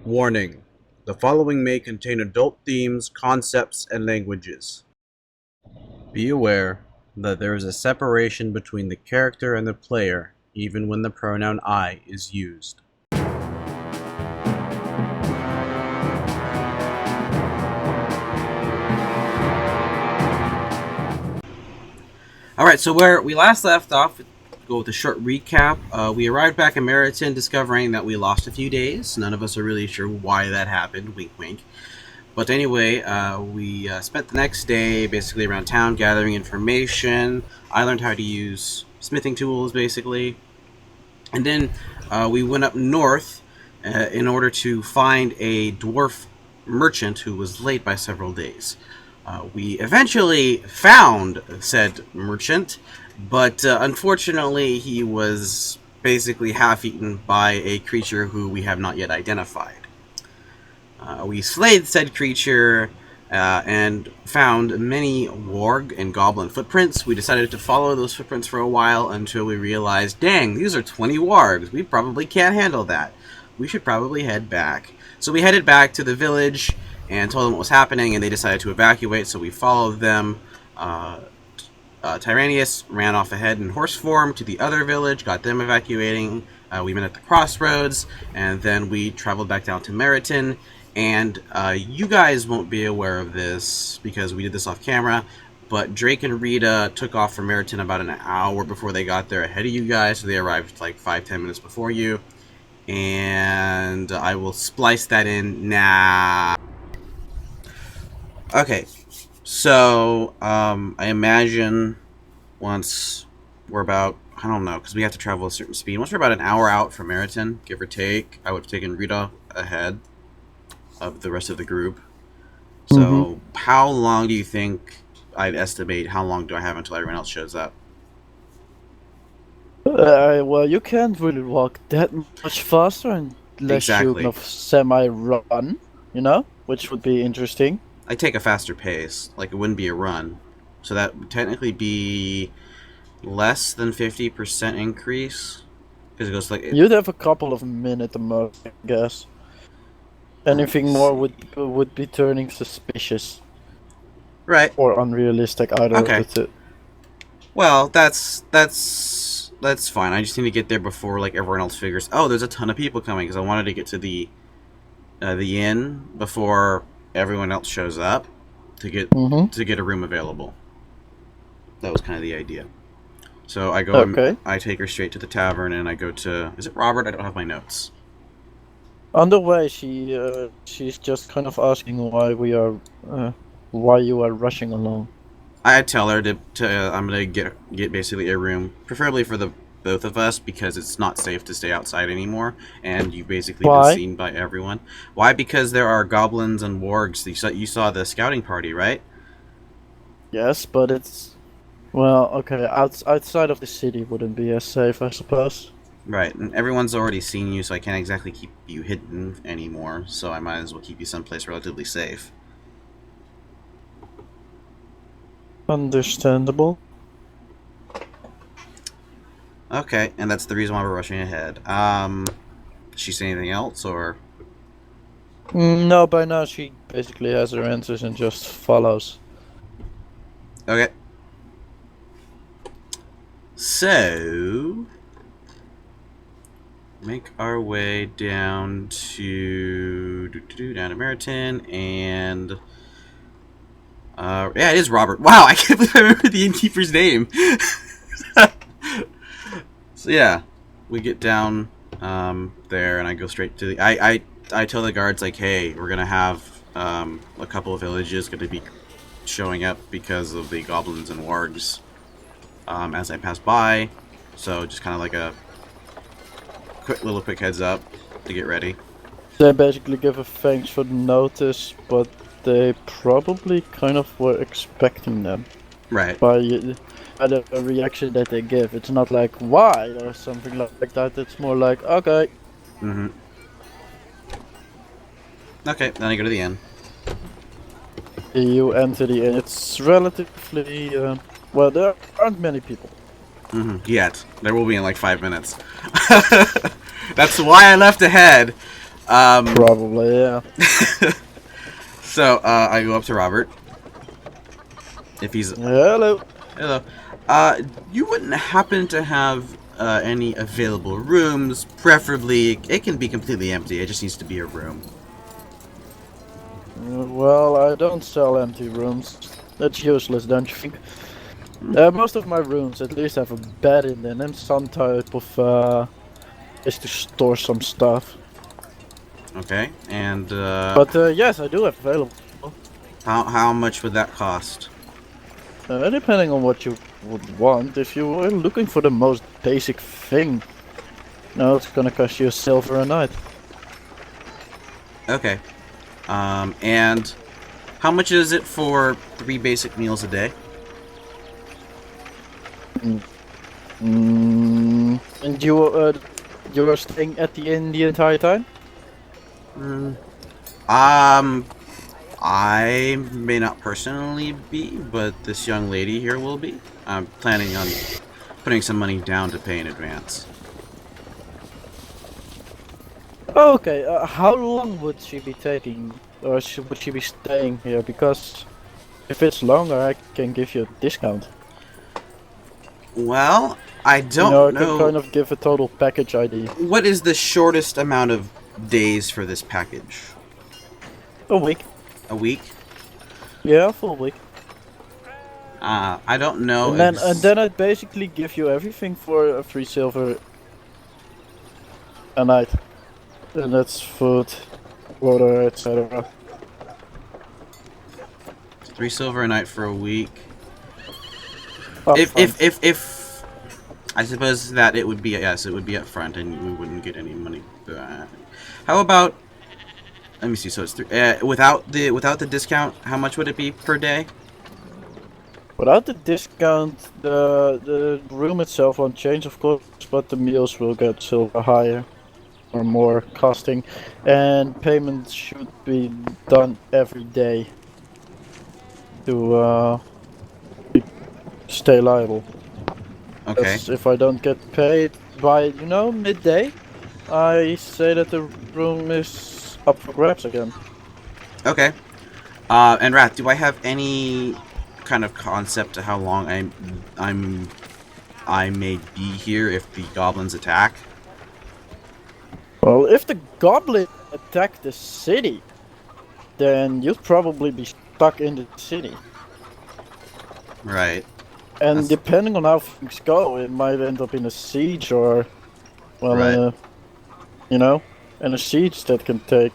Warning: the following may contain adult themes, concepts, and languages. Be aware that there is a separation between the character and the player, even when the pronoun I is used. Alright, so where we last left off, go with a short recap. We arrived back in Meriton discovering that we lost a few days. None of us are really sure why that happened, wink wink. But anyway, we spent the next day basically around town gathering information. I learned how to use smithing tools, basically. And then we went up north in order to find a dwarf merchant who was late by several days. We eventually found said merchant, but unfortunately he was basically half-eaten by a creature who we have not yet identified. We slayed said creature and found many warg and goblin footprints. We decided to follow those footprints for a while until we realized, dang, these are 20 wargs. We probably can't handle that. We should probably head back. So we headed back to the village and told them what was happening, and they decided to evacuate, so we followed them. Tyraneus ran off ahead in horse form to the other village, got them evacuating. We met at the crossroads, and then we traveled back down to Meriton. And you guys won't be aware of this because we did this off camera, but Drake and Rita took off from Meriton about an hour before they got there ahead of you guys, so they arrived like 5-10 minutes before you. And I will splice that in now. Okay, so I imagine once we're about, I don't know, because we have to travel a certain speed. Once we're about an hour out from Meriton, give or take, I would have taken Rita ahead of the rest of the group. So how long do you think I'd estimate, how long do I have until everyone else shows up? Well, you can't really walk that much faster unless you Exactly. kind of semi-run, you know? Which would be interesting. I take a faster pace, like it wouldn't be a run. So that would technically be less than 50% increase. Because it goes like... You'd have a couple of minutes the most, I guess. Anything more would be turning suspicious. Right. Or unrealistic, either Okay. of the two. Well, that's fine. I just need to get there before like everyone else figures, oh, there's a ton of people coming, because I wanted to get to the inn before everyone else shows up to get a room available. That was kind of the idea. So I go. Okay. I take her straight to the tavern, and I go to. Is it Robert? I don't have my notes. On the way, she's just kind of asking why you are rushing along. I tell her to I'm gonna get basically a room, preferably for the both of us, because it's not safe to stay outside anymore, and you've basically been seen by everyone. Why? Because there are goblins and wargs. You saw the scouting party, right? Yes, but it's... Well, okay, outside of the city wouldn't be as safe, I suppose. Right, and everyone's already seen you, so I can't exactly keep you hidden anymore, so I might as well keep you someplace relatively safe. Understandable. Okay, and that's the reason why we're rushing ahead. Does she say anything else, or...? No, by now she basically has her answers and just follows. Okay. So... make our way down to... down to Meriton, and... yeah, it is Robert. Wow, I can't believe I remember the innkeeper's name! So yeah, we get down there, and I go straight to the... I tell the guards, like, hey, we're gonna have a couple of villages gonna be showing up because of the goblins and wargs as I pass by. So just kind of like a quick heads up to get ready. They basically give a thanks for the notice, but they probably kind of were expecting them. Right. By the reaction that they give. It's not like, why, or something like that. It's more like, okay. Okay, then I go to the inn. You enter the inn. It's relatively... well, there aren't many people. Yet. There will be in like 5 minutes. That's why I left ahead. Probably, yeah. So I go up to Robert. If he's Hello. hello, you wouldn't happen to have any available rooms? Preferably, it can be completely empty. It just needs to be a room. Well, I don't sell empty rooms. That's useless, don't you think? Most of my rooms at least have a bed in them and some type of place to store some stuff. Okay, and But yes, I do have available. how much would that cost? Depending on what you would want. If you were looking for the most basic thing, no, it's gonna cost you a silver a night. Okay, and how much is it for 3 basic meals a day? And you were staying at the inn the entire time? I may not personally be, but this young lady here will be. I'm planning on putting some money down to pay in advance. Okay, how long would she be taking, or would she be staying here? Because if it's longer, I can give you a discount. Well, I You don't know, I know. can kind of give a total package ID. What is the shortest amount of days for this package? A week. A week? Yeah, a full week. I don't know. And then I'd basically give you everything for a 3 silver a night. And that's food, water, etc. 3 silver a night for a week. Up If front. I suppose that it would be, yes, it would be up front, and we wouldn't get any money back. How about? Let me see. So it's 3. Without the discount, how much would it be per day? Without the discount, the room itself won't change, of course, but the meals will get silver higher or more costing, and payment should be done every day to stay liable. Okay. If I don't get paid by, midday, I say that the room is up for grabs again. Okay. And Wrath, do I have any kind of concept to how long I may be here if the goblins attack? Well, if the goblin attack the city, then you'd probably be stuck in the city. Right. And depending on how things go, it might end up in a siege or, well, Right. and a siege that can take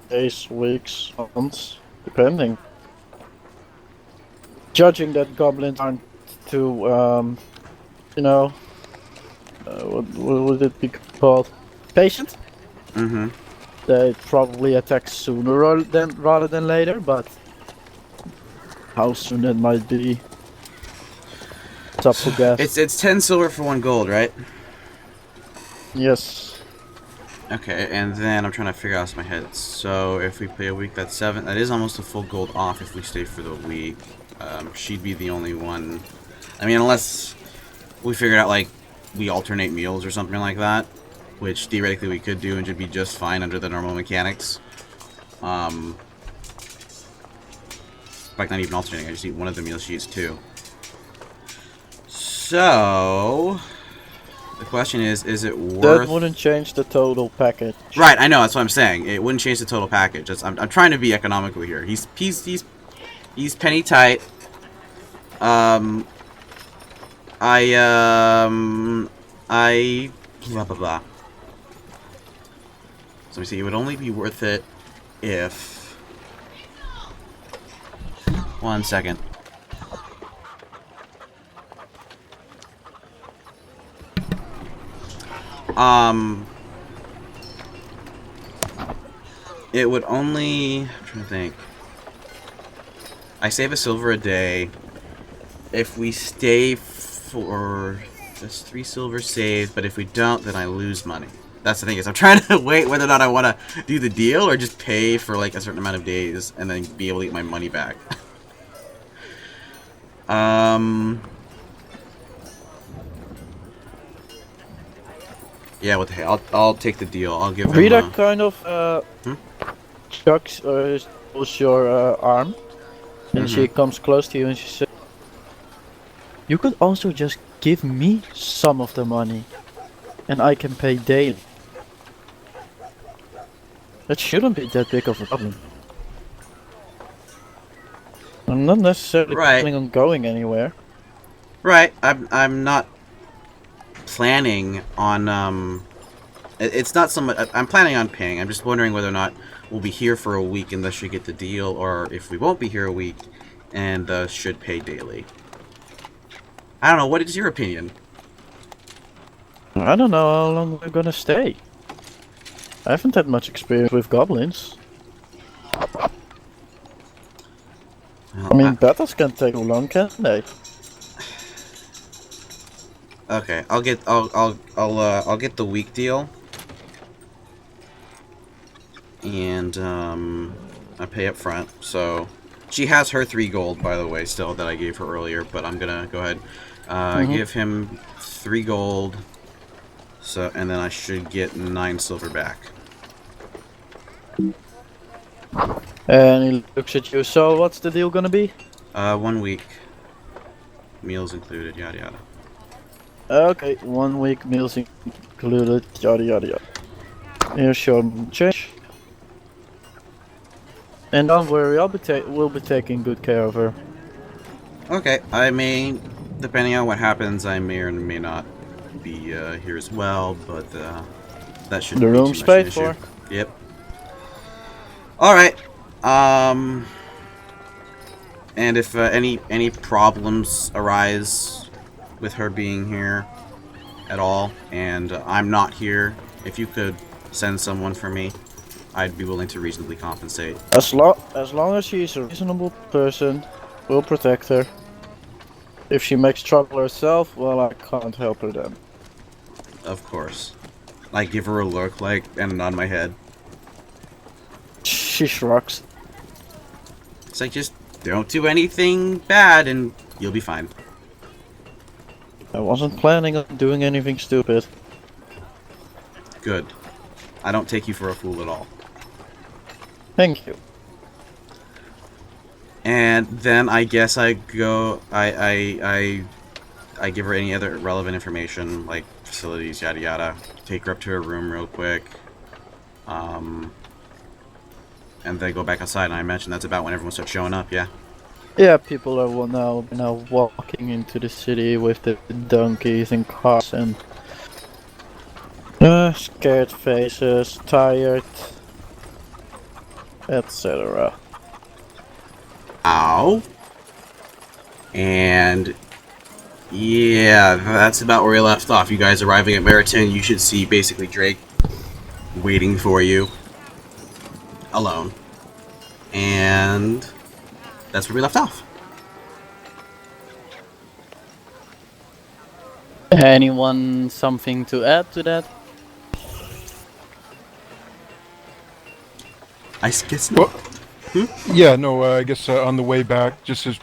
days, weeks, months, depending. Judging that goblins aren't too, what would it be called? Patient? Mm-hmm. They probably attack sooner rather than later, but how soon that might be, it's up for guess. It's 10 silver for 1 gold, right? Yes. Okay, and then I'm trying to figure out in my head. So if we play a week, that's 7. That is almost a full gold off if we stay for the week. She'd be the only one. I mean, unless we figured out, like, we alternate meals or something like that, which theoretically we could do and should be just fine under the normal mechanics. In fact, not even alternating. I just eat one of the meals, she eats 2. So the question is it worth? That wouldn't change the total package. Right, I know. That's what I'm saying. It wouldn't change the total package. I'm trying to be economical here. He's penny tight. I blah blah blah. So let me see. It would only be worth it if. 1 second. It would only. I'm trying to think. I save a silver a day. If we stay for. That's 3 silver saved, but if we don't, then I lose money. That's the thing is, I'm trying to wait whether or not I want to do the deal or just pay for like a certain amount of days and then be able to get my money back. Yeah, what the hell? I'll take the deal. I'll give him. Rita kind of Hmm? chucks or pulls your arm, and she comes close to you and she says, "You could also just give me some of the money, and I can pay daily. That shouldn't be that big of a problem. I'm not necessarily planning on going anywhere." Right. I'm not planning on It's not so much. I'm planning on paying. I'm just wondering whether or not we'll be here for a week and thus should get the deal, or if we won't be here a week and thus should pay daily. I don't know. What is your opinion? I don't know how long we're gonna stay. I haven't had much experience with goblins. Well, I mean, battles can take long, can't they? Okay, I'll get the week deal, and I pay up front. So she has her 3 gold, by the way, still that I gave her earlier. But I'm gonna go ahead, give him 3 gold. So and then I should get 9 silver back. And he looks at you. So what's the deal gonna be? 1 week, meals included, yada yada. Okay, 1 week, meals included, yada yada yada. Here's your change. And don't worry, we'll be taking good care of her. Okay, I may, depending on what happens, I may or may not be here as well, but that shouldn't The be room's too much of an paid issue. for. Yep. All right. And if any problems arise with her being here at all, and I'm not here, if you could send someone for me, I'd be willing to reasonably compensate. As long as she's a reasonable person, we'll protect her. If she makes trouble herself, well, I can't help her then. Of course. I give her a look, like, and nod my head. She shrugs. It's like, just don't do anything bad, and you'll be fine. I wasn't planning on doing anything stupid. Good. I don't take you for a fool at all. Thank you. And then I guess I go. I give her any other relevant information, like facilities, yada yada. Take her up to her room real quick. And then go back outside. And I imagine that's about when everyone starts showing up. Yeah. Yeah, people are now walking into the city with the donkeys and cars and scared faces, tired, etc. Ow. And yeah, that's about where we left off. You guys arriving at Meriton, you should see basically Drake waiting for you alone. And that's where we left off. Anyone something to add to that? I guess not. Yeah, no, I guess on the way back, just as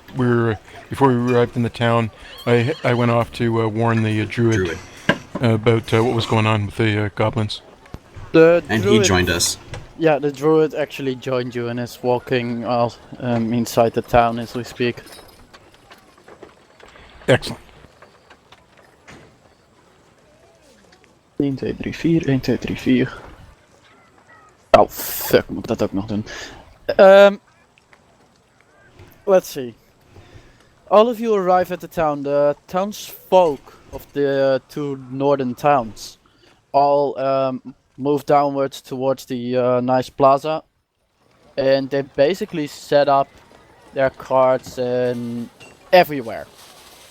before we arrived in the town, I went off to warn the druid about what was going on with the goblins. He joined us. Yeah, the druid actually joined you and is walking out inside the town as we speak. Excellent. 1, 2, 3, 4, 1, 2, 3, 4. Oh fuck, moet ik dat ook nog doen? Let's see. All of you arrive at the town. The townsfolk of the 2 northern towns all move downwards towards the nice plaza, and they basically set up their carts everywhere.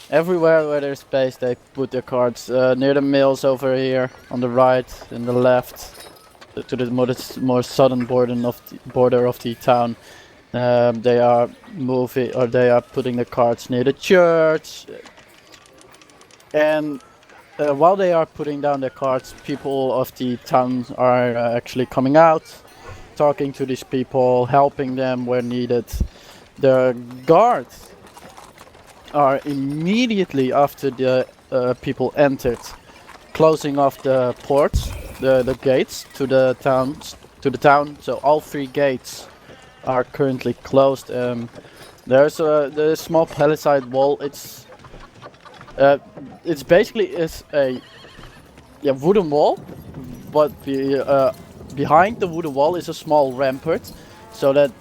Everywhere where there's space, they put their carts near the mills over here on the right and the left, to the more southern border of the town. They are putting the carts near the church, and while they are putting down their carts, people of the town are actually coming out, talking to these people, helping them where needed. The guards are immediately after the people entered closing off the ports, the gates to the town. So all 3 gates are currently closed. There's a small palisade wall. It's basically a wooden wall, but behind the wooden wall is a small rampart, so that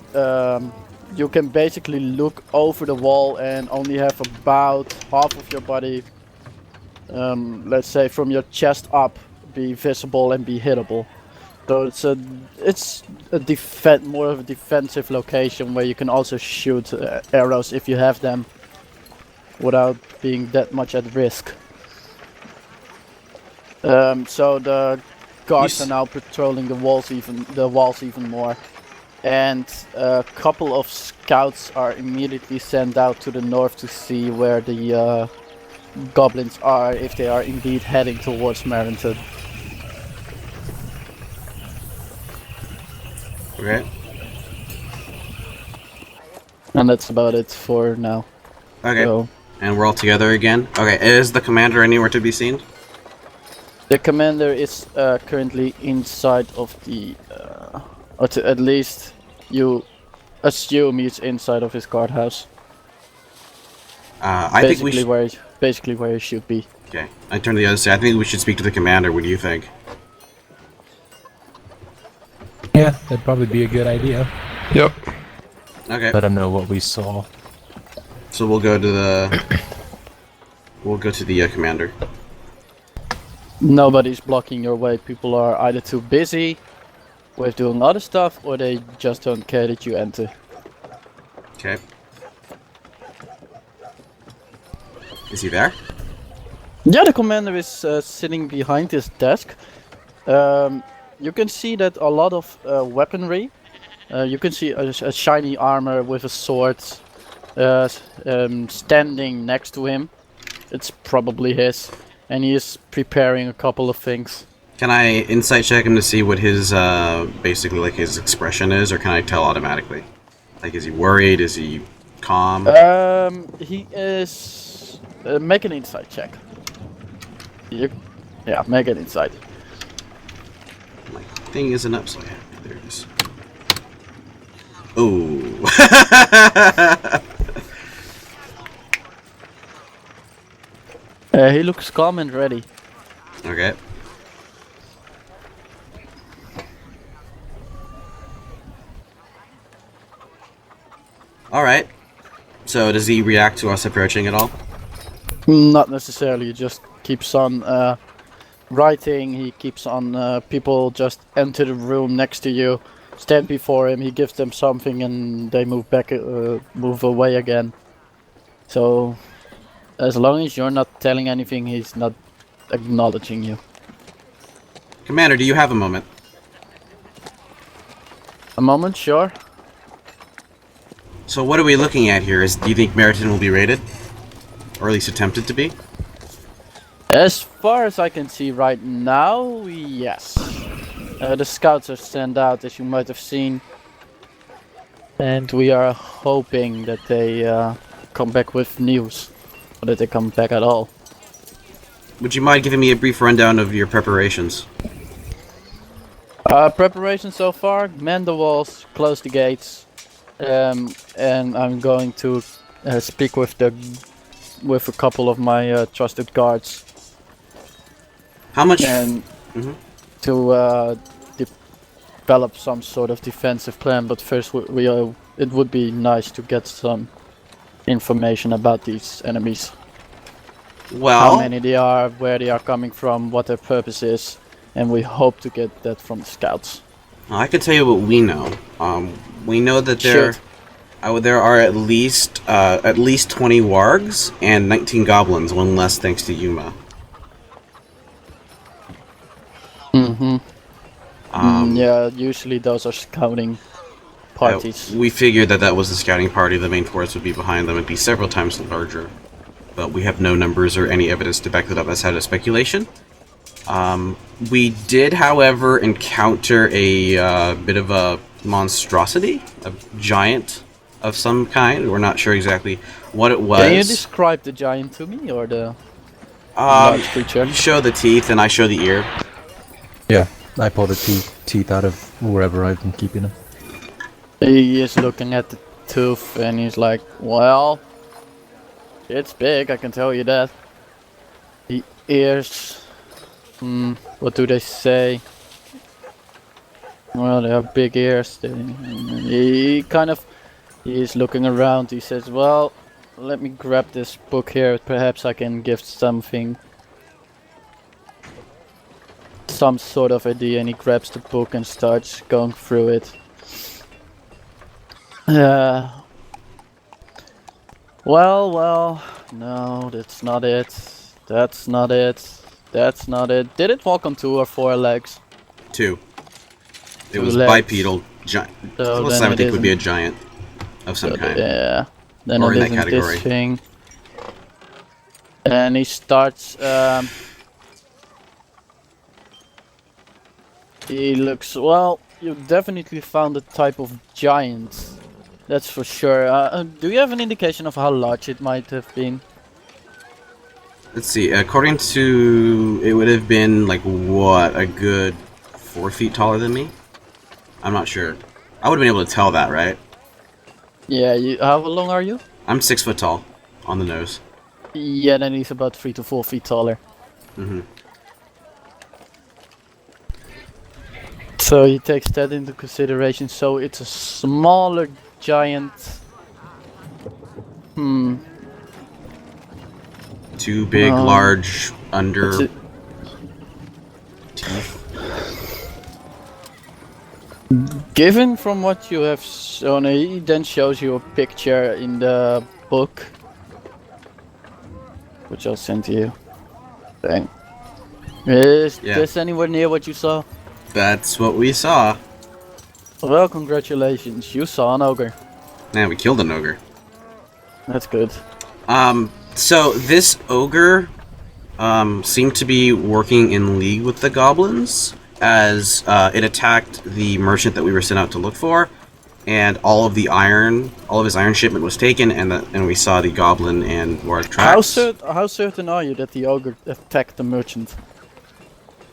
you can basically look over the wall and only have about half of your body, let's say from your chest up, be visible and be hittable. So it's more of a defensive location where you can also shoot arrows if you have them, without being that much at risk. So the guards are now patrolling the walls even more, and a couple of scouts are immediately sent out to the north to see where the goblins are, if they are indeed heading towards Marley. Okay. And that's about it for now. Okay. So, and we're all together again. Okay. Is the commander anywhere to be seen? the commander is currently inside of the, or at least you assume he's inside of his guardhouse. I think we should. Basically where he should be. Okay. I turn to the other side. I think we should speak to the commander. What do you think? Yeah, that'd probably be a good idea. Yep. Okay. Let him know what we saw. So we'll go to the. We'll go to the commander. Nobody's blocking your way. People are either too busy with doing other stuff, or they just don't care that you enter. Okay. Is he there? Yeah, the commander is sitting behind his desk. You can see that a lot of weaponry. You can see a shiny armor with a sword standing next to him. It's probably his, and he is preparing a couple of things. Can I insight check him to see what his basically like his expression is, or can I tell automatically? Like, is he worried? Is he calm? He is. Make an insight check. Yeah, make an insight. My thing isn't up, so yeah, there it is. Ooh. He looks calm and ready. Okay. Alright. So does he react to us approaching at all? Not necessarily, he just keeps on writing, he keeps on, people just enter the room next to you, stand before him, he gives them something and they move back, move away again. So, as long as you're not telling anything, he's not acknowledging you. Commander, do you have a moment? A moment, sure. So what are we looking at here? Do you think Meriton will be raided? Or at least attempted to be? As far as I can see right now, yes. The scouts are sent out, as you might have seen. And we are hoping that they come back with news. Or that they come back at all. Would you mind giving me a brief rundown of your preparations? Preparation so far, man the walls, close the gates. And I'm going to speak with a couple of my trusted guards. How much? And to develop some sort of defensive plan, but first it would be nice to get some information about these enemies. Well, how many they are, where they are coming from, what their purpose is, and we hope to get that from the scouts. I can tell you what we know. We know that there are at least 20 wargs and 19 goblins, one less thanks to Yuma. Yeah, usually those are scouting parties. We figured that was the scouting party. The main force would be behind them and be several times larger. But we have no numbers or any evidence to back that up outside of speculation. We did, however, encounter a bit of a monstrosity, a giant of some kind. We're not sure exactly what it was. Can you describe the giant to me, or the? Large creature. You show the teeth, and I show the ear. Yeah, I pull the teeth out of wherever I've been keeping them. He is looking at the tooth and he's like, well, it's big, I can tell you that. The ears, what do they say? Well, they have big ears. He's looking around. He says, well, let me grab this book here. Perhaps I can give some sort of idea. And he grabs the book and starts going through it. Well, no, that's not it. That's not it. That's not it. Did it walk on 2 or 4 legs? 2. It 2 was legs. bipedal. So Close, I would think would be a giant of some kind. Yeah. Then Or it in that isn't category. this thing. And he starts. He looks. Well, you definitely found a type of giant. That's for sure. Do you have an indication of how large it might have been? Let's see. According to, it would have been like what, a good 4 feet taller than me. I'm not sure. I would have been able to tell that, right? Yeah. How long are you? I'm 6 foot tall on the nose. Yeah, then he's about 3 to 4 feet taller. So he takes that into consideration. So it's a smaller giant. 2 big, large, under teeth. Given from what you have shown, he then shows you a picture in the book, which I'll send to you. Bang. Is this anywhere near what you saw? That's what we saw. Well, congratulations, you saw an ogre. Man, we killed an ogre. That's good. So this ogre seemed to be working in league with the goblins, as it attacked the merchant that we were sent out to look for, and all of his iron shipment was taken, and we saw the goblin and dwarf tracks. How certain are you that the ogre attacked the merchant?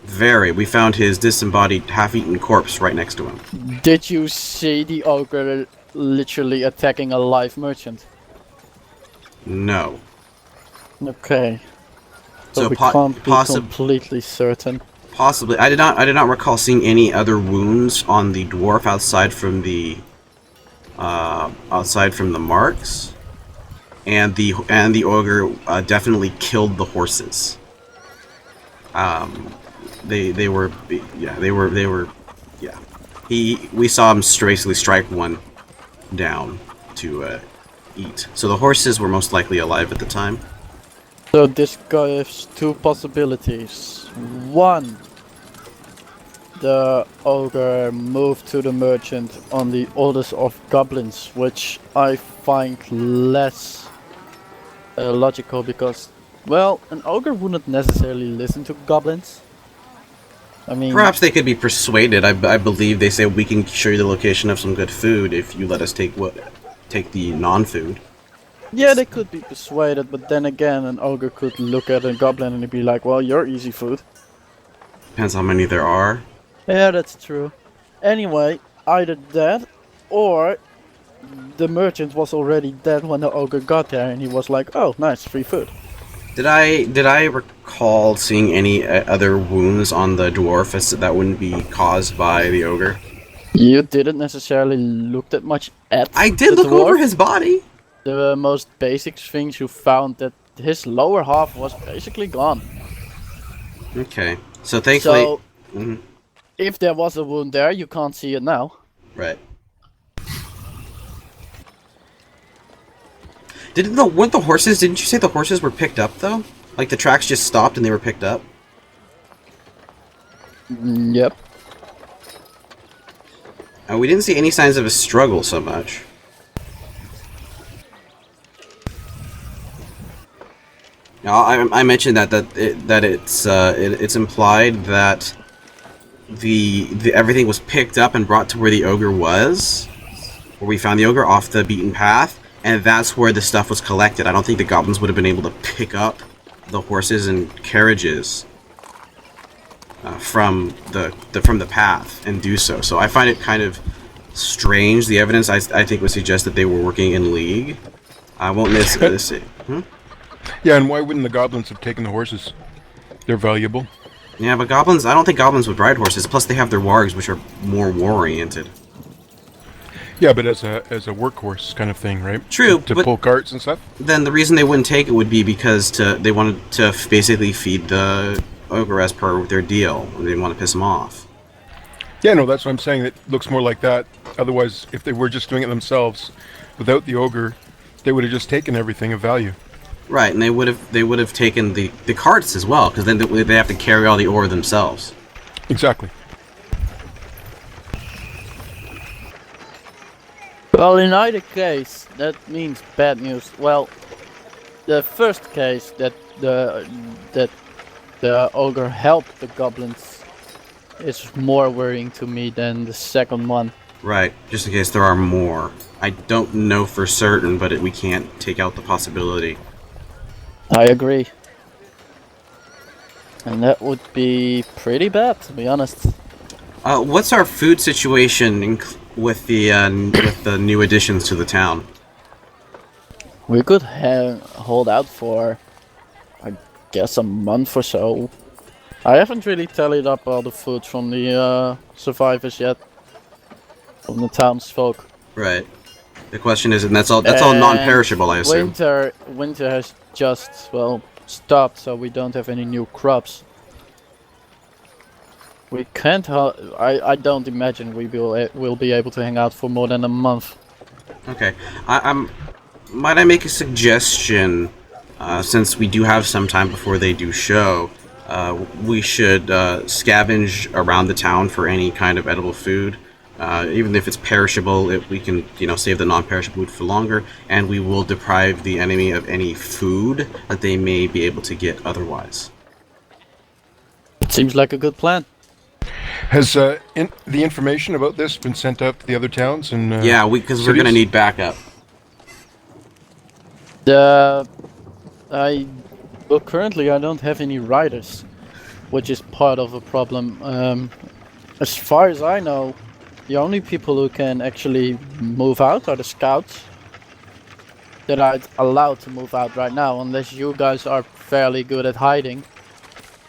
Very. We found his disembodied, half-eaten corpse right next to him. Did you see the ogre literally attacking a live merchant? No. Okay. So we can't be completely certain. Possibly. I did not recall seeing any other wounds on the dwarf outside from the marks, and the ogre definitely killed the horses. We saw him basically strike one down to eat. So the horses were most likely alive at the time. So this gives 2 possibilities. 1, the ogre moved to the merchant on the orders of goblins, which I find less logical because, well, an ogre wouldn't necessarily listen to goblins. I mean, perhaps they could be persuaded. I believe they say we can show you the location of some good food if you let us take the non-food. Yeah, they could be persuaded, but then again, an ogre could look at a goblin and be like, well, you're easy food. Depends how many there are. Yeah, that's true. Anyway, either that, or the merchant was already dead when the ogre got there, and he was like, oh, nice, free food. Did I recall seeing any other wounds on the dwarf that wouldn't be caused by the ogre? You didn't necessarily look that much at I did the look dwarf. over his body. The most basic things you found that his lower half was basically gone. Okay, so thankfully... So, if there was a wound there, you can't see it now. Right. Weren't the horses... Didn't you say the horses were picked up, though? Like, the tracks just stopped and they were picked up? Yep. We didn't see any signs of a struggle so much. Now, I mentioned that it's implied that the everything was picked up and brought to where the ogre was, where we found the ogre off the beaten path, and that's where the stuff was collected. I don't think the goblins would have been able to pick up the horses and carriages from the path and do so. So I find it kind of strange. The evidence I think would suggest that they were working in league. I won't miss this. Yeah, and why wouldn't the goblins have taken the horses? They're valuable. Yeah, but goblins, I don't think goblins would ride horses. Plus, they have their wargs, which are more war-oriented. Yeah, but as a workhorse kind of thing, right? True, To but pull carts and stuff? then the reason they wouldn't take it would be because they wanted to basically feed the ogre as per their deal. They didn't want to piss him off. Yeah, no, that's what I'm saying. It looks more like that. Otherwise, if they were just doing it themselves, without the ogre, they would have just taken everything of value. Right, and they would have taken the carts as well, because then they have to carry all the ore themselves. Exactly. Well, in either case, that means bad news. Well, the first case that the ogre helped the goblins is more worrying to me than the second one. Right, just in case there are more. I don't know for certain, but we can't take out the possibility. I agree. And that would be pretty bad, to be honest. What's our food situation with the new additions to the town? We could hold out for, I guess, a month or so. I haven't really tallied up all the food from the survivors yet, from the townsfolk. Right. The question is, and that's all non-perishable, I assume. Winter has just stopped, so we don't have any new crops. We can't. I don't imagine we will be able to hang out for more than a month. Okay. Might I make a suggestion? Since we do have some time before they do show, we should scavenge around the town for any kind of edible food. Even if it's perishable, we can, save the non-perishable food for longer, and we will deprive the enemy of any food that they may be able to get otherwise. Seems like a good plan. Has the information about this been sent out to the other towns? And yeah, because we're going to need backup. Currently I don't have any riders, which is part of a problem. As far as I know, the only people who can actually move out are the scouts that are allowed to move out right now, unless you guys are fairly good at hiding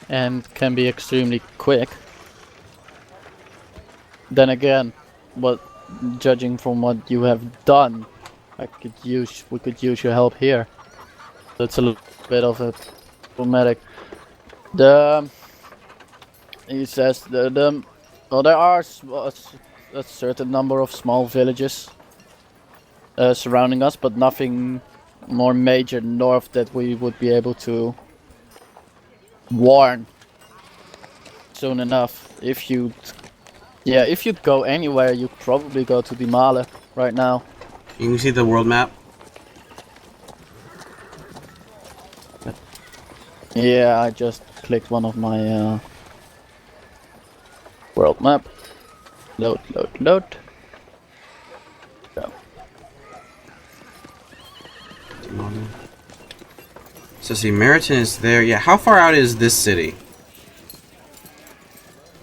and can be extremely quick. Then again, judging from what you have done, we could use your help here. That's a little bit of a problematic. He says there are a certain number of small villages surrounding us, but nothing more major north that we would be able to warn soon enough. If you'd go anywhere, you'd probably go to Dimale right now. You can see the world map. Yeah, I just clicked one of my world map. Load. Go. So see, Meriton is there. Yeah, how far out is this city?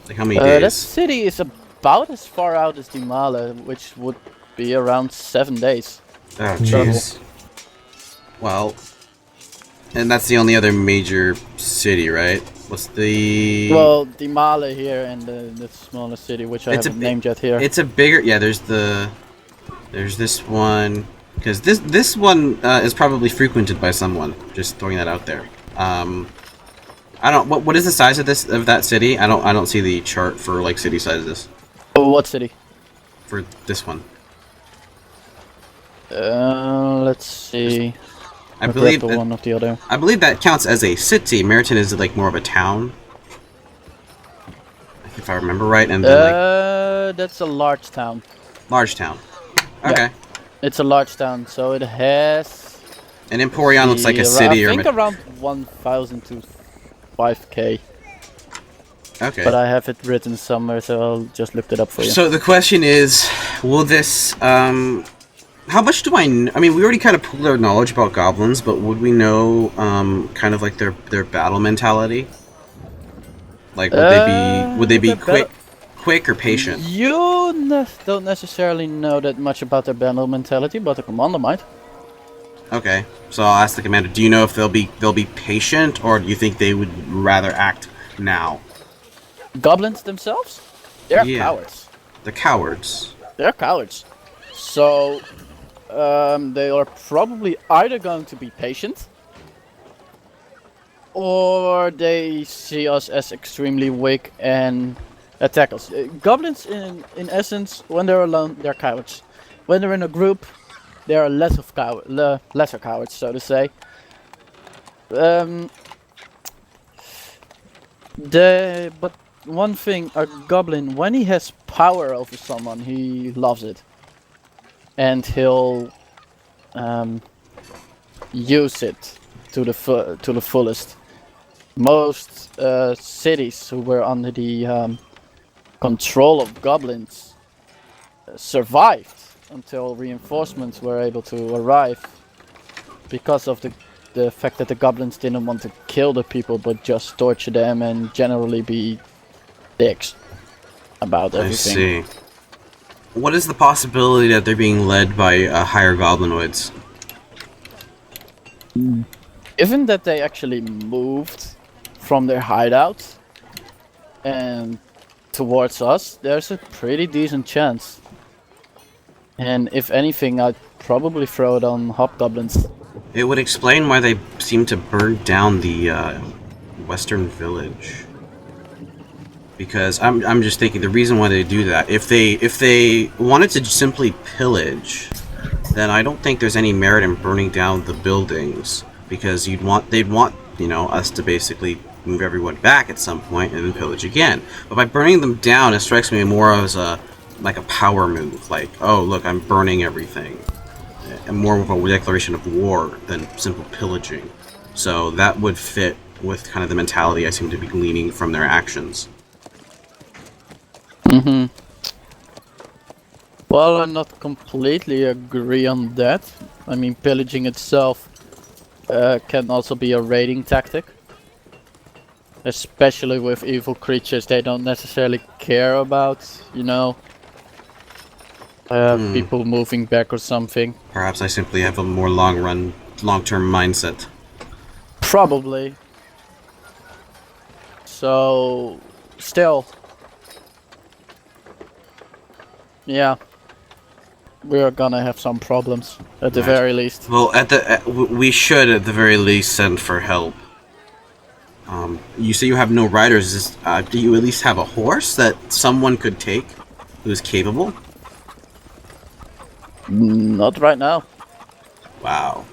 Like how many days? That city is about as far out as Dimale, which would be around 7 days. Oh, jeez. Well, and that's the only other major city, right? What's the... Well, Dimale here and the smaller city, which I haven't named yet here. It's a bigger... Yeah, there's this one... Because this one is probably frequented by someone. Just throwing that out there. I don't... What is the size of that city? I don't see the chart for, like, city sizes. Oh, what city? For this one. Let's see. I believe the one of the other. I believe that counts as a city. Meriton is like more of a town, if I remember right. And then, that's a large town. Large town. Okay. Yeah, it's a large town, so it has. And Emporion looks like a city, I think around 1,000 to 5K. Okay. But I have it written somewhere, so I'll just look it up for you. So the question is, will this How much do I know? I mean, we already kind of pooled our knowledge about goblins, but would we know kind of like their battle mentality? Like, would they be quick or patient? You don't necessarily know that much about their battle mentality, but the commander might. Okay, so I'll ask the commander. Do you know if they'll be patient, or do you think they would rather act now? Goblins themselves? They're cowards. The cowards. They're cowards. So, they are probably either going to be patient, or they see us as extremely weak and attack us. Goblins, in essence, when they're alone, they're cowards. When they're in a group, they are lesser cowards, so to say. But one thing, a goblin, when he has power over someone, he loves it, and he'll use it to the fullest. Most cities who were under the control of goblins survived until reinforcements were able to arrive, because of the fact that the goblins didn't want to kill the people but just torture them and generally be dicks about everything. I see. What is the possibility that they're being led by higher goblinoids? Given that they actually moved from their hideout and towards us, there's a pretty decent chance. And if anything, I'd probably throw it on hobgoblins. It would explain why they seem to burn down the western village. Because I'm just thinking the reason why they do that, if they wanted to simply pillage, then I don't think there's any merit in burning down the buildings, because they'd want us to basically move everyone back at some point and then pillage again. But by burning them down, it strikes me more as a power move, like, oh look, I'm burning everything, and more of a declaration of war than simple pillaging. So that would fit with kind of the mentality I seem to be gleaning from their actions. Well, I not completely agree on that. I mean, pillaging itself can also be a raiding tactic. Especially with evil creatures, they don't necessarily care about, people moving back or something. Perhaps I simply have a more long-term mindset. Probably. So, still. Yeah. We're gonna have some problems, at the very least. Well, we should at the very least send for help. You say you have no riders. Do you at least have a horse that someone could take who's capable? Not right now. Wow.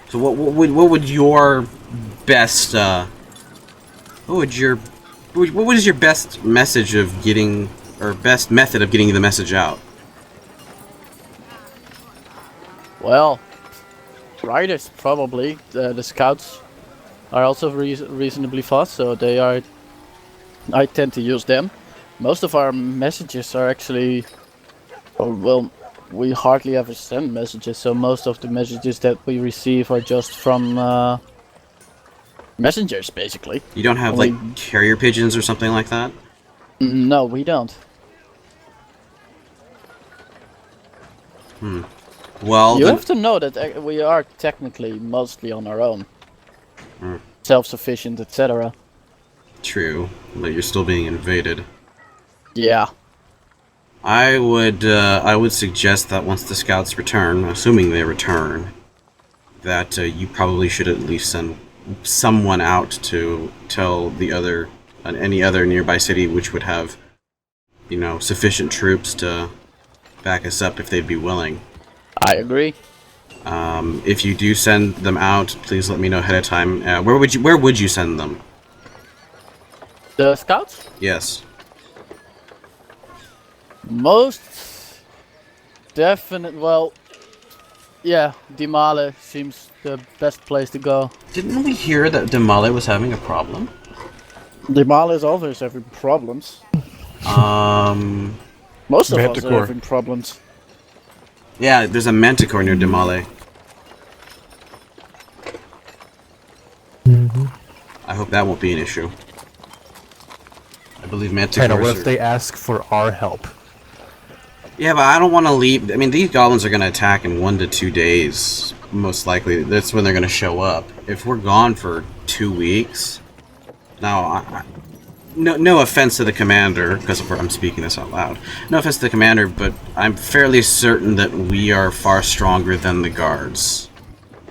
So what would your best what is your best message of getting, or best method of getting the message out? Well, riders probably. The scouts are also reasonably fast, so I tend to use them. Most of our messages are actually, we hardly ever send messages, so most of the messages that we receive are just from messengers, basically. You don't have like carrier pigeons or something like that? No, we don't. Well, you have to know that we are technically mostly on our own. Self-sufficient, etc. True, but you're still being invaded. Yeah. I would suggest that once the scouts return, assuming they return, that you probably should at least send someone out to tell any other nearby city which would have, sufficient troops to back us up if they'd be willing. I agree. If you do send them out, please let me know ahead of time. Where would you send them? The scouts? Yes. Most definite. Well, yeah, Dimale seems the best place to go. Didn't we hear that Dimale was having a problem? Dimale is always having problems. Most of us are Manticore. having problems. Yeah, there's a manticore near Damale. I hope that won't be an issue. I believe manticores I know, what are... if they ask for our help? Yeah, but I don't want to leave. I mean, these goblins are going to attack in 1 to 2 days. Most likely, that's when they're going to show up. If we're gone for 2 weeks... Now, no offense to the commander, because I'm speaking this out loud. No offense to the commander, but I'm fairly certain that we are far stronger than the guards.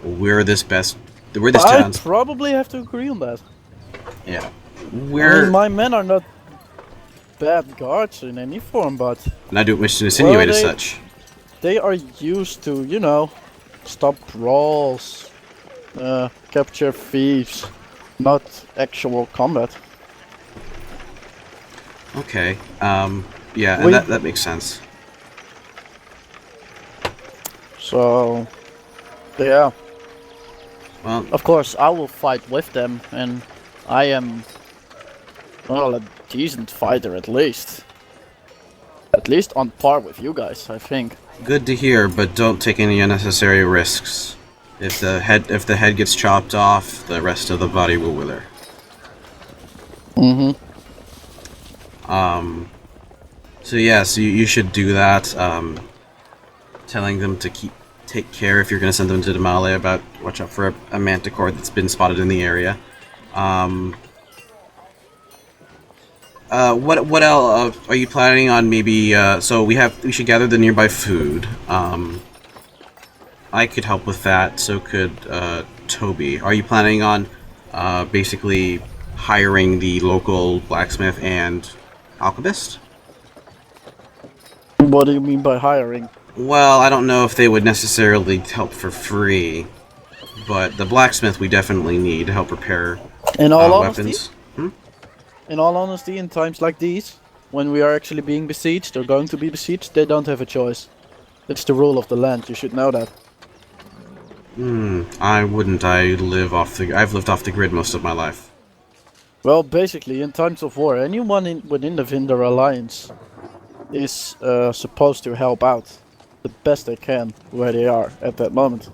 We're this I town's... probably have to agree on that. Yeah. I mean, We're... my men are not bad guards in any form, but And I don't wish to insinuate as they- such. they are used to, you know, stop brawls, capture thieves, not actual combat. Okay. Yeah, and We- that makes sense. So, yeah. Well, Of course, I will fight with them, and I am, well, a decent fighter at least. At least on par with you guys, I think. good to hear, but don't take any unnecessary risks. If the head gets chopped off, the rest of the body will wither. Mm-hmm. So yeah, so you should do that. Telling them to take care if you're going to send them to Damale about watch out for a manticore that's been spotted in the area. What else are you planning on? Maybe so we should gather the nearby food. I could help with that. So could Toby. Are you planning on basically hiring the local blacksmith and alchemist? What do you mean by hiring? Well, I don't know if they would necessarily help for free, but the blacksmith we definitely need to help repair In all honesty, weapons. in all honesty, in times like these, when we are actually being besieged or going to be besieged, they don't have a choice. It's the rule of the land. You should know that. I wouldn't. I've lived off the grid most of my life. Well, basically, in times of war, anyone within the Vinder Alliance is supposed to help out the best they can where they are at that moment.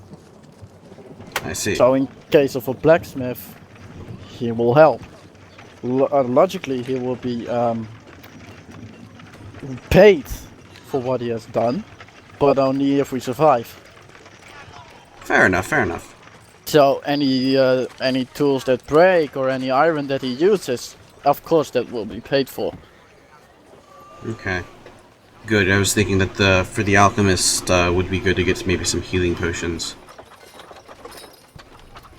I see. So in case of a blacksmith, he will help. Logically, he will be paid for what he has done, but only if we survive. Fair enough. Fair enough. So any tools that break or any iron that he uses, of course that will be paid for. Okay. Good. I was thinking that for the alchemist would be good to get maybe some healing potions,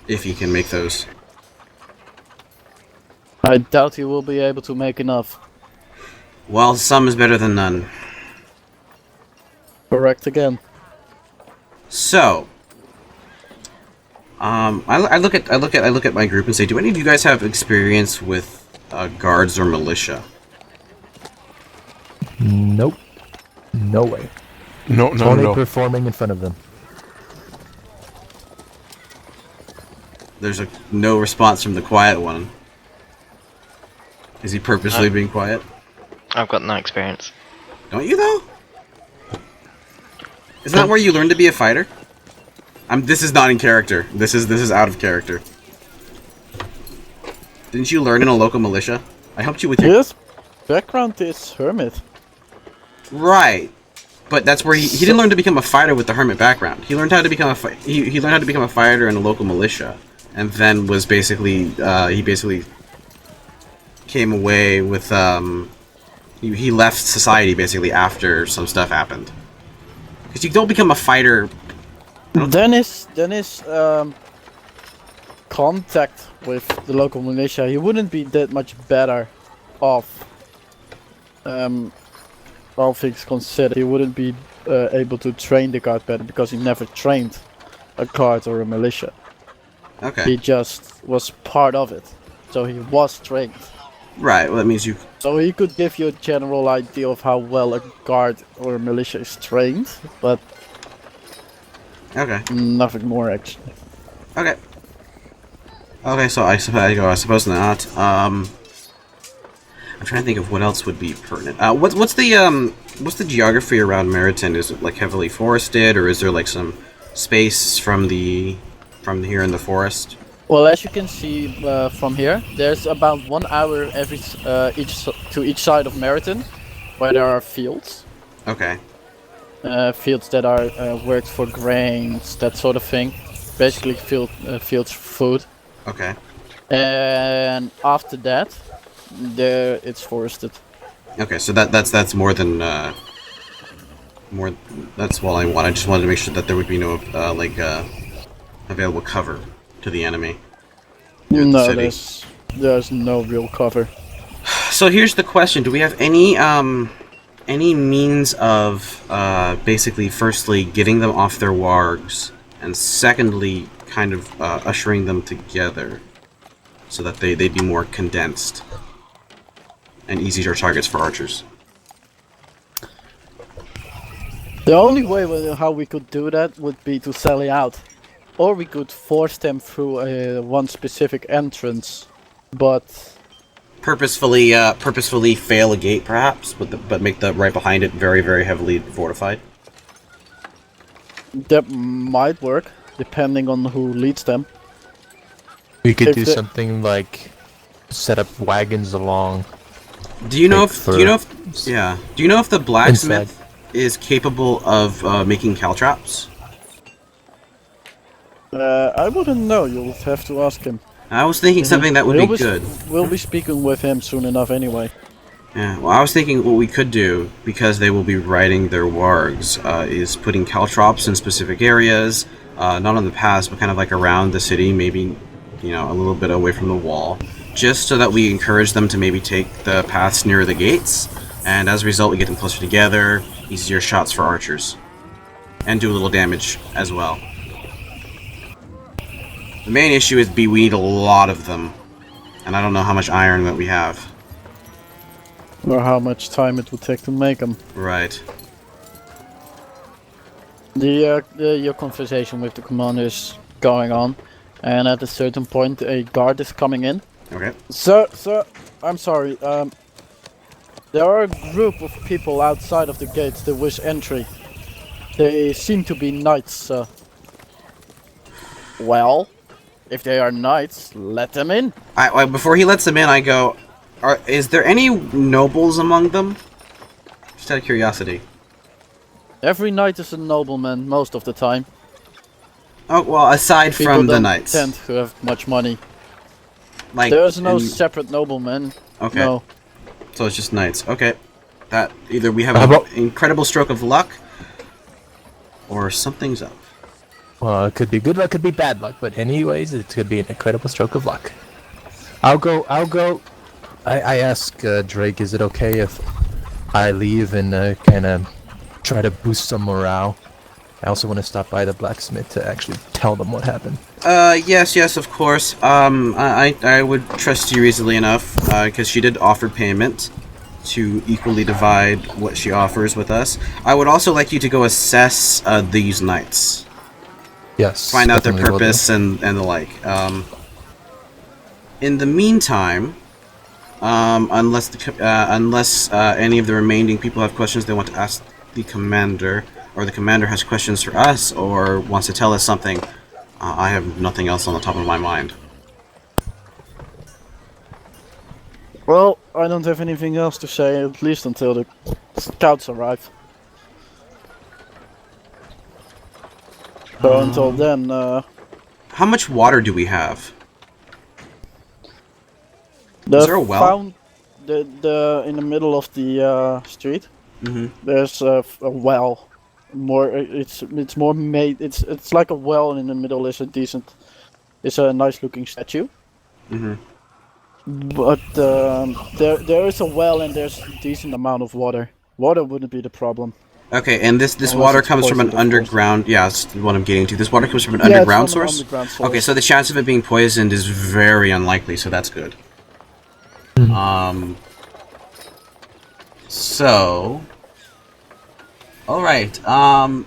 if he can make those. I doubt he will be able to make enough. Well, some is better than none. Correct again. So, I look at my group and say, do any of you guys have experience with guards or militia? Nope. No way. No, no, Only no. performing in front of them. There's no response from the quiet one. Is he purposely being quiet? I've got no experience. Don't you though? Isn't that where you learn to be a fighter? This is not in character. This is out of character. Didn't you learn in a local militia? I helped you with your... His background is hermit. Right. But that's where he didn't learn to become a fighter with the hermit background. He learned how to become he learned how to become a fighter in a local militia, and then was basically he basically came away with he left society basically after some stuff happened. Because you don't become a fighter. Then his contact with the local militia, he wouldn't be that much better off. All things considered, he wouldn't be able to train the guard better because he never trained a guard or a militia. Okay. He just was part of it, so he was trained. Right. Well, that means you. So he could give you a general idea of how well a guard or a militia is trained, but Okay. nothing more actually. Okay. Okay. So I suppose not. I'm trying to think of what else would be pertinent. What's the what's the geography around Meriton? Is it like heavily forested, or is there like some space from here in the forest? Well, as you can see from here, there's about 1 hour each side of Meriton, where there are fields. Okay. Fields that are worked for grains, that sort of thing. Basically, fields for food. Okay. And after that, there it's forested. Okay, so that's more than more. That's all I want. I just wanted to make sure that there would be no available cover to the enemy. Near the No, city. there's no real cover. So here's the question: do we have any means of basically, firstly, getting them off their wargs, and secondly, kind of ushering them together so that they'd be more condensed and easier targets for archers? The only way how we could do that would be to sally out, or we could force them through one specific entrance, but purposefully fail a gate, perhaps, but make the right behind it very, very heavily fortified. that might work, depending on who leads them. We could If do the- something like set up wagons along. Do you know Like if the blacksmith Inside. is capable of making caltrops? I wouldn't know. You'll have to ask him. I was thinking something that would be good. We'll be speaking with him soon enough, anyway. Yeah, well, I was thinking what we could do, because they will be riding their wargs, is putting caltrops in specific areas, not on the paths, but kind of like around the city, maybe, a little bit away from the wall, just so that we encourage them to maybe take the paths near the gates, and as a result, we get them closer together, easier shots for archers, and do a little damage as well. The main issue is we need a lot of them, and I don't know how much iron that we have. Or how much time it would take to make them. Right. Your conversation with the commander is going on, and at a certain point, a guard is coming in. Okay. Sir, I'm sorry. There are a group of people outside of the gates that wish entry. They seem to be knights, sir. Well, if they are knights, let them in. Before he lets them in, I go, is there any nobles among them? Just out of curiosity. Every knight is a nobleman most of the time. Oh, well, aside People from the don't knights. tend to have much money. Like, There's no in- separate noblemen. Okay. No. So it's just knights. Okay. That, either we have How an about- incredible stroke of luck, or something's up. Well, it could be good luck, could be bad luck, but anyways, it could be an incredible stroke of luck. I'll go. I ask Drake, is it okay if I leave and kind of try to boost some morale? I also want to stop by the blacksmith to actually tell them what happened. Yes, of course. I would trust you easily enough, because she did offer payment to equally divide what she offers with us. I would also like you to go assess these knights. Yes. Find out their definitely will do. purpose and the like. In the meantime, unless any of the remaining people have questions they want to ask the commander, or the commander has questions for us, or wants to tell us something, I have nothing else on the top of my mind. Well, I don't have anything else to say, at least until the scouts arrive. So until then, How much water do we have? the Is there a well? in the middle of the street, Mm-hmm. there's a well. It's more made. It's like a well, and in the middle is it's a nice looking statue. Mm-hmm. But there is a well, and there's a decent amount of water. Water wouldn't be the problem. Okay, and this Unless water it's comes from an poisoned, of course. underground. Yeah, that's what I'm getting to. This water comes from an Yeah, it's underground from an source. underground source. Okay, so the chance of it being poisoned is very unlikely. So that's good. So, all right. The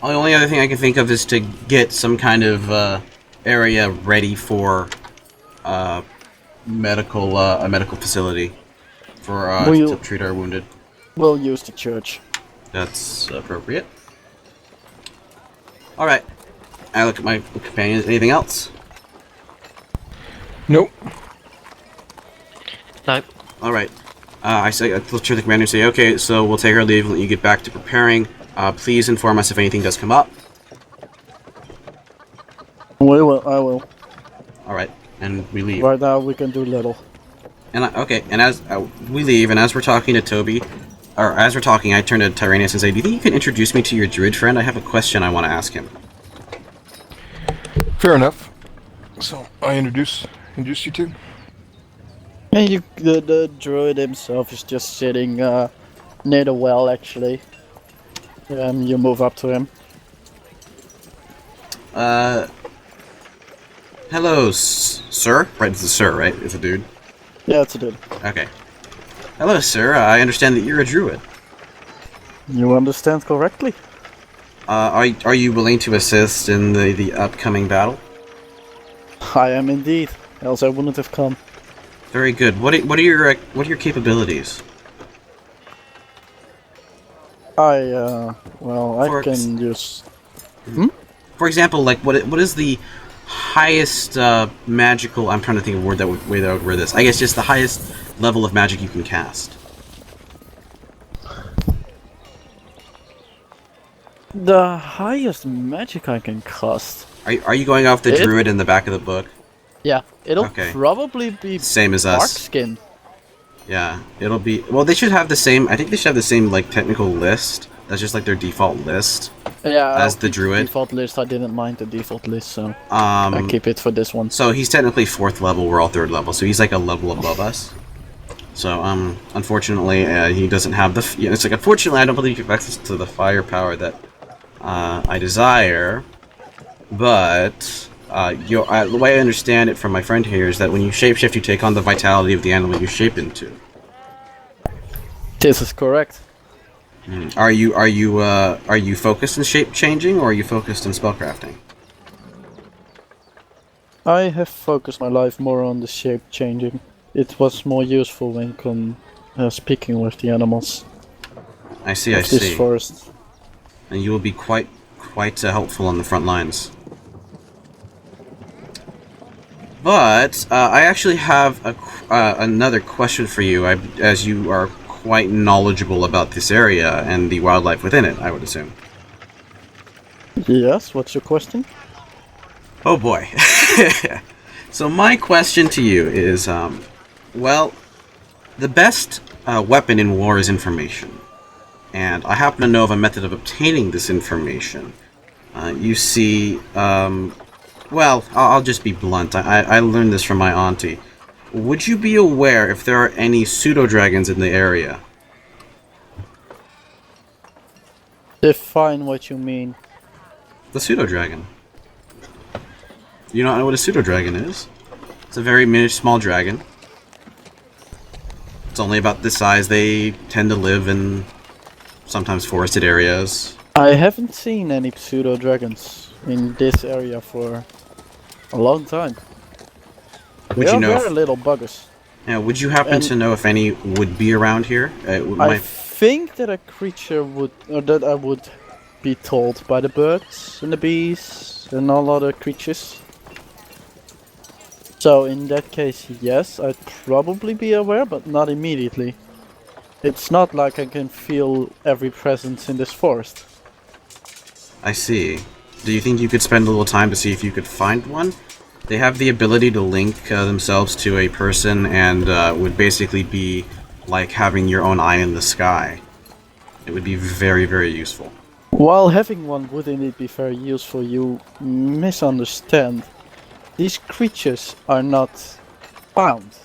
only other thing I can think of is to get some kind of area ready for a medical facility for Will you- to treat our wounded. We'll use the church. That's appropriate. Alright. I look at my companions. Anything else? Nope. Nope. Alright. I say, I'll turn to the commander and say, okay, so we'll take our leave and let you get back to preparing. Please inform us if anything does come up. We will. I will. Alright. And we leave. Right now we can do little. And and as we leave, and as we're talking to Toby, or as we're talking, I turn to Tyraneus and say, do you think you can introduce me to your druid friend? I have a question I want to ask him. Fair enough. So I introduce you two. And the druid himself is just sitting near the well, actually. You move up to him. Hello, sir? Right, it's a sir, right? It's a dude. Yeah, it's a dude. Okay. Hello, sir. I understand that you're a druid. You understand correctly. Are you willing to assist in the upcoming battle? I am indeed. Else I wouldn't have come. Very good. What are your capabilities? I For can use. For example, like what is the highest magical? I'm trying to think of a word that would way that I would word this. I guess just the highest level of magic you can cast. The highest magic I can cast. Are you going off the druid in the back of the book? Yeah, it'll Okay. probably be Same as bark us. skin. Yeah, it'll be. Well, they should have the same. I think they should have the same like technical list. That's just like their default list. Yeah, As I'll the keep druid. Default list. I didn't mind the default list, so I keep it for this one. So he's technically 4th level. We're all 3rd level. So he's like a level above us. So unfortunately, he doesn't have the. It's like unfortunately, I don't believe you have access to the firepower that I desire. But the way I understand it from my friend here is that when you shapeshift, you take on the vitality of the animal you shape into. This is correct. Are you focused in shape changing, or are you focused in spellcrafting? I have focused my life more on the shape changing. It was more useful when speaking with the animals. I see. Of this forest. And you will be quite helpful on the front lines. But I actually have another question for you, as you are quite knowledgeable about this area and the wildlife within it, I would assume. Yes, what's your question? Oh boy. So my question to you is, well, the best weapon in war is information. And I happen to know of a method of obtaining this information. You see, well, I'll just be blunt. I learned this from my auntie. Would you be aware if there are any pseudo-dragons in the area? Define what you mean. The pseudo-dragon. You don't know what a pseudo-dragon is? It's a very small dragon. It's only about this size. They tend to live in sometimes forested areas. I haven't seen any pseudo dragons in this area for a long time. Would They you are know? very little buggers. Yeah. Would you happen to know if any would be around here? I think that a creature would, or that I would be told by the birds and the bees and all other creatures. So in that case, yes, I'd probably be aware, but not immediately. It's not like I can feel every presence in this forest. I see. Do you think you could spend a little time to see if you could find one? They have the ability to link themselves to a person and would basically be like having your own eye in the sky. It would be very, very useful. While having one would indeed be very useful, you misunderstand. These creatures are not found.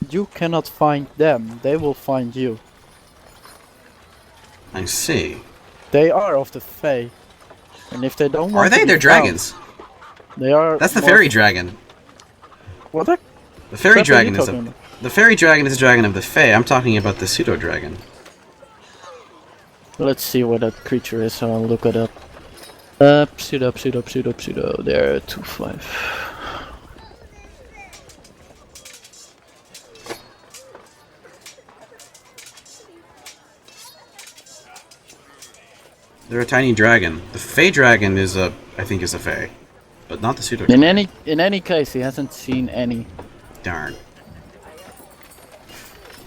You cannot find them, they will find you. I see. They are of the Fae. And if they don't want Are they? to be They're found, dragons. They are. That's the more- fairy dragon. What the The fairy crap are you dragon is talking a... about? The fairy dragon is a dragon of the Fae. I'm talking about the pseudo-dragon. Let's see what that creature is, I'll look it up. Pseudo. There, 2-5. They're a tiny dragon. The Fey dragon is I think is a Fey, but not the pseudo. In any case, he hasn't seen any. Darn.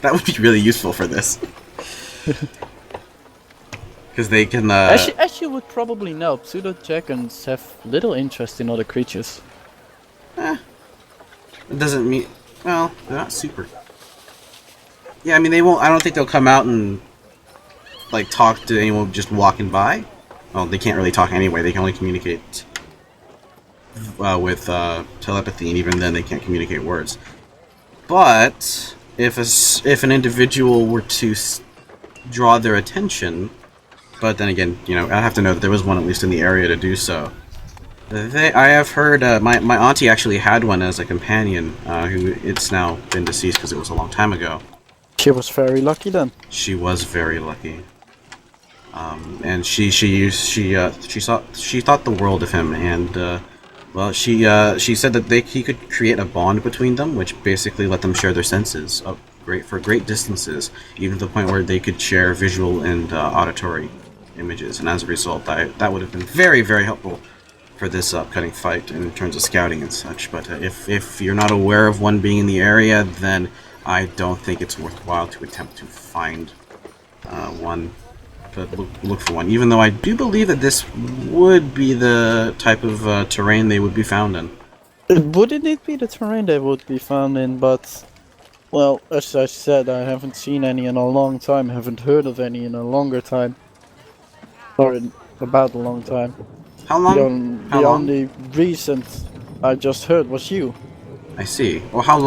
That would be really useful for this. Because they can. As you would probably know, pseudo dragons have little interest in other creatures. It doesn't mean. Well, they're not super. Yeah, I mean they won't. I don't think they'll come out and like talk to anyone just walking by. Well, they can't really talk anyway. They can only communicate with telepathy, and even then they can't communicate words. But if an individual were to draw their attention, but then again, you know, I'd have to know that there was one at least in the area to do so. I have heard my auntie actually had one as a companion, who it's now been deceased because it was a long time ago. She was very lucky then. She was very lucky, and she thought the world of him, and well, she said that he could create a bond between them, which basically let them share their senses for great distances, even to the point where they could share visual and auditory images, and as a result, that would have been very, very helpful for this upcoming fight in terms of scouting and such. But if you're not aware of one being in the area, then I don't think it's worthwhile to attempt to find one, to look for one, even though I do believe that this would be the type of terrain they would be found in. Wouldn't it be the terrain they would be found in, but... Well, as I said, I haven't seen any in a long time, haven't heard of any in a longer time. Or in about a long time. How long? The only recent I just heard was you. I see. Well, how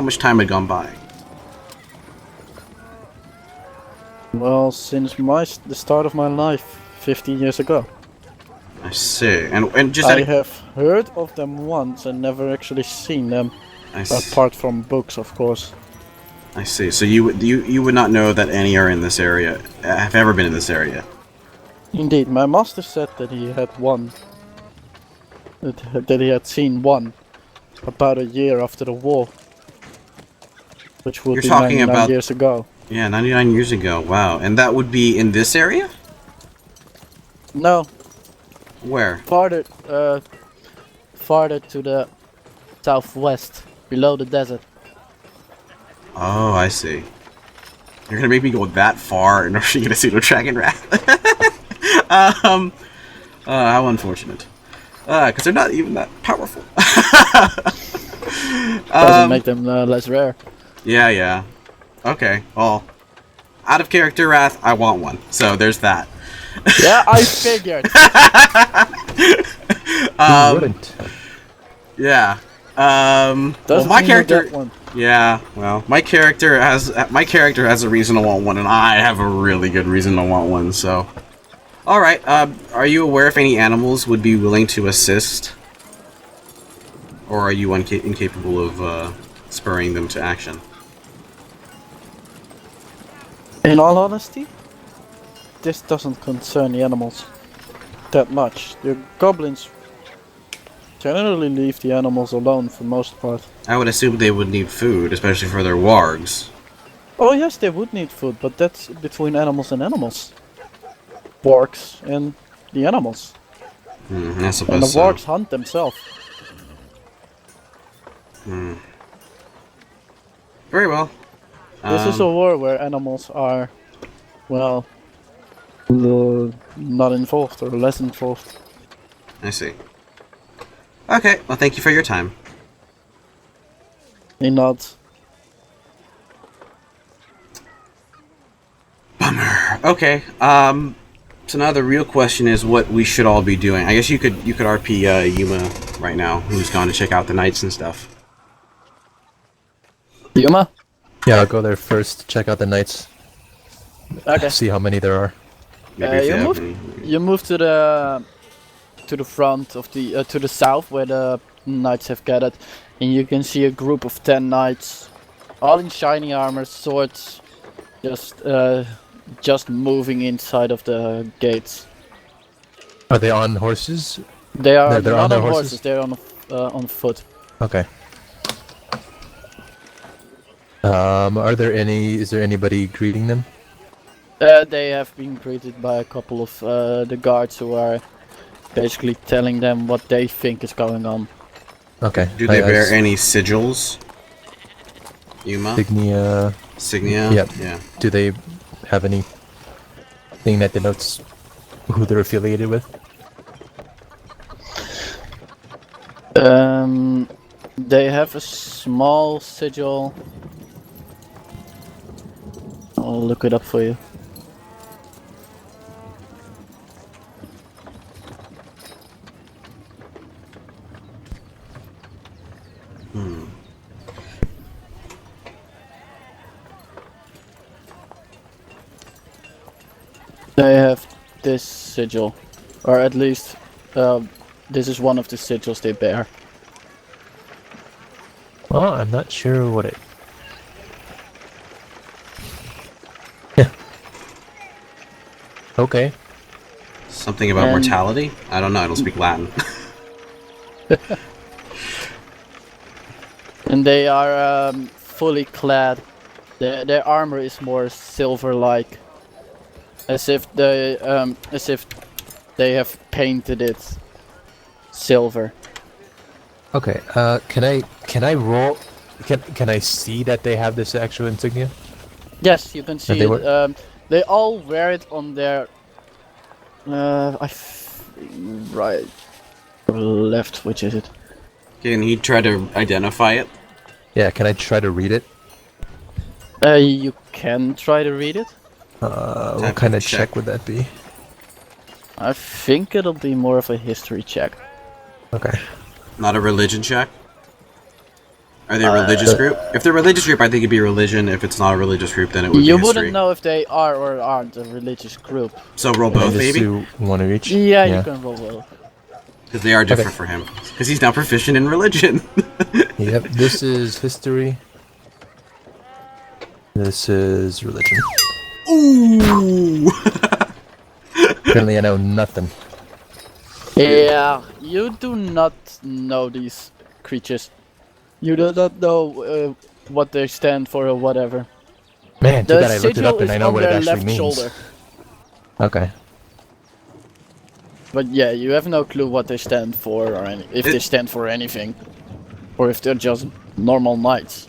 much time had gone by? Well, since the start of my life, 15 years ago. I see. And just I have heard of them once and never actually seen them, apart from books, of course. I see. So you would not know that any are in this area, have ever been in this area? Indeed, my master said that he had one. That he had seen one about a year after the war. Which would be 99 years ago. Yeah, 99 years ago. Wow. And that would be in this area? No. Where? Farther to the southwest, below the desert. Oh, I see. You're gonna make me go that far in order to get a pseudo dragon wrath. How unfortunate. Because they're not even that powerful. Doesn't make them less rare. Yeah. Okay, well, out of character wrath, I want one. So there's that. Yeah, I figured. Who wouldn't? Yeah. Well, my character. Yeah. Well, my character has a reason to want one, and I have a really good reason to want one. So, all right. Are you aware if any animals would be willing to assist, or are you incapable of spurring them to action? In all honesty, this doesn't concern the animals that much. The goblins generally leave the animals alone for most part. I would assume they would need food, especially for their wargs. Oh yes, they would need food, but that's between animals and animals. Wargs and the animals. I suppose and the so. wargs hunt themselves. Very well. This is a war where animals are, well, not involved or less involved. I see. Okay, well, thank you for your time. They not. Bummer. Okay. So now the real question is what we should all be doing. I guess you could RP Yuma right now, who's gone to check out the knights and stuff. Yuma? Yeah, I'll go there first. Check out the knights. Okay. See how many there are. You move to the front of the to the south where the knights have gathered, and you can see a group of 10 knights, all in shiny armor, swords, just moving inside of the gates. Are they on horses? They are They're not on on their horses. They're on foot. Okay. Is there anybody greeting them? They have been greeted by a couple of the guards who are basically telling them what they think is going on. Okay. Do they bear any sigils? Yuma? Signia? Signia? Yep. Yeah. Do they have anything that denotes who they're affiliated with? They have a small sigil. I'll look it up for you. They have this sigil, or at least this is one of the sigils they bear. Well, I'm not sure what it... Yeah. Okay. Something about mortality? I don't know, I don't speak Latin. And they are fully clad. Their armor is more silver-like, as if they have painted it silver. Okay. Can I roll? Can I see that they have this actual insignia? Yes, you can see they it. They all wear it on their right or left. Which is it? Can he try to identify it? Yeah. Can I try to read it? You can try to read it. What kind of check would that be? I think it'll be more of a history check. Okay. Not a religion check? Are they a religious group? If they're a religious group, I think it'd be religion. If it's not a religious group, then it would be You history. wouldn't know if they are or aren't a religious group. So roll Can I both, just maybe? do one of each? Yeah, you can roll well. Because they are different for him. Because he's now proficient in religion. Yep. This is history. This is religion. Ooh! Apparently, I know nothing. Yeah, you do not know these creatures. You do not know what they stand for or whatever. Man, too The bad I looked it up sigil and is I know on what it their actually left means. shoulder. Okay. But yeah, you have no clue what they stand for or if they stand for anything. Or if they're just normal knights.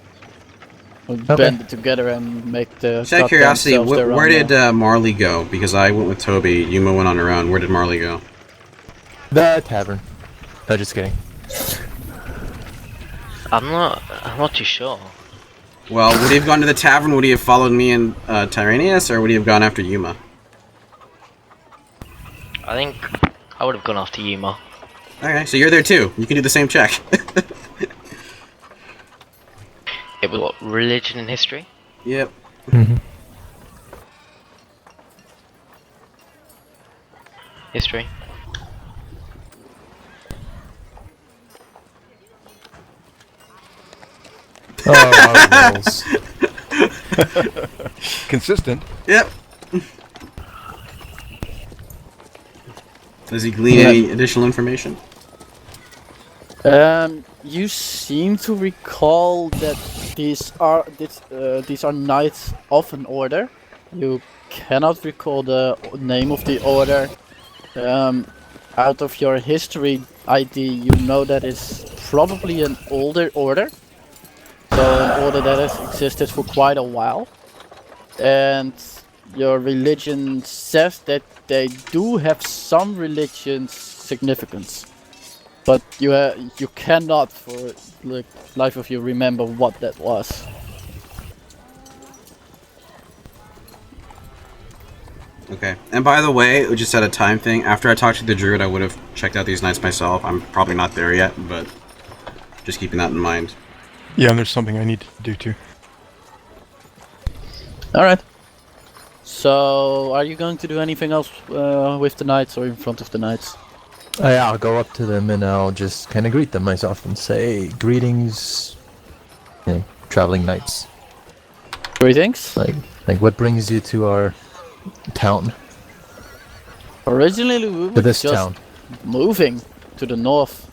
Who band it together and make the Just out of curiosity, goddamn selves their where own, did Marley go? Because I went with Toby, Yuma went on her own. Where did Marley go? The tavern. No, just kidding. I'm not too sure. Well, would he have gone to the tavern? Would he have followed me and Tyraneus? Or would he have gone after Yuma? I think I would have gone after Yuma. Okay, so you're there too. You can do the same check. It was what, religion and history? Yep. Mm-hmm. History. Oh, rolls. Consistent. Yep. Does he glean any additional information? You seem to recall that these are knights of an order. You cannot recall the name of the order. Out of your history ID, you know that it's probably an older order. So an order that has existed for quite a while. And your religion says that they do have some religion significance. But you cannot, for the life of you, remember what that was. Okay. And by the way, we just had a time thing. After I talked to the druid, I would have checked out these knights myself. I'm probably not there yet, but just keeping that in mind. Yeah, and there's something I need to do too. Alright. So, are you going to do anything else with the knights or in front of the knights? Yeah, I'll go up to them and I'll just kind of greet them myself and say, "Greetings, traveling knights." Greetings. Like, what brings you to our town? Originally we To were this just town. moving to the north.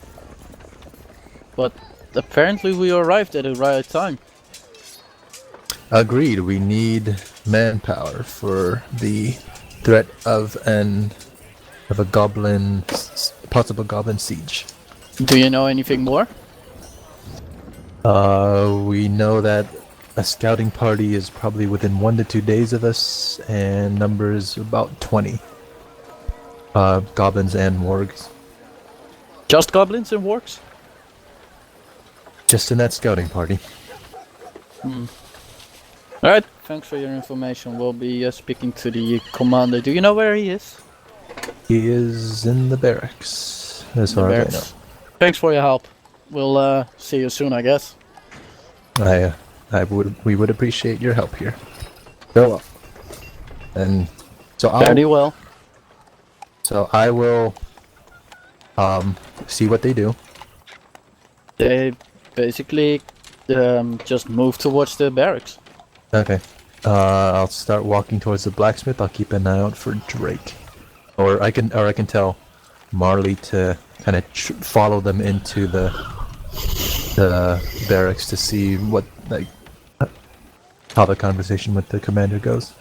But apparently we arrived at the right time. Agreed. We need manpower for the threat of a goblin, possible goblin siege. Do you know anything more? We know that a scouting party is probably within 1 to 2 days of us, and numbers about 20. Goblins and wargs. Just goblins and wargs? Just in that scouting party. Alright, thanks for your information. We'll be speaking to the commander. Do you know where he is? He is in the barracks, as far as I know. Thanks for your help. We'll see you soon, I guess. We would appreciate your help here. So, and so Very well. So I will see what they do. They basically just move towards the barracks. Okay. I'll start walking towards the blacksmith. I'll keep an eye out for Drake, or I can tell Marley to kind of follow them into the barracks to see what how the conversation with the commander goes.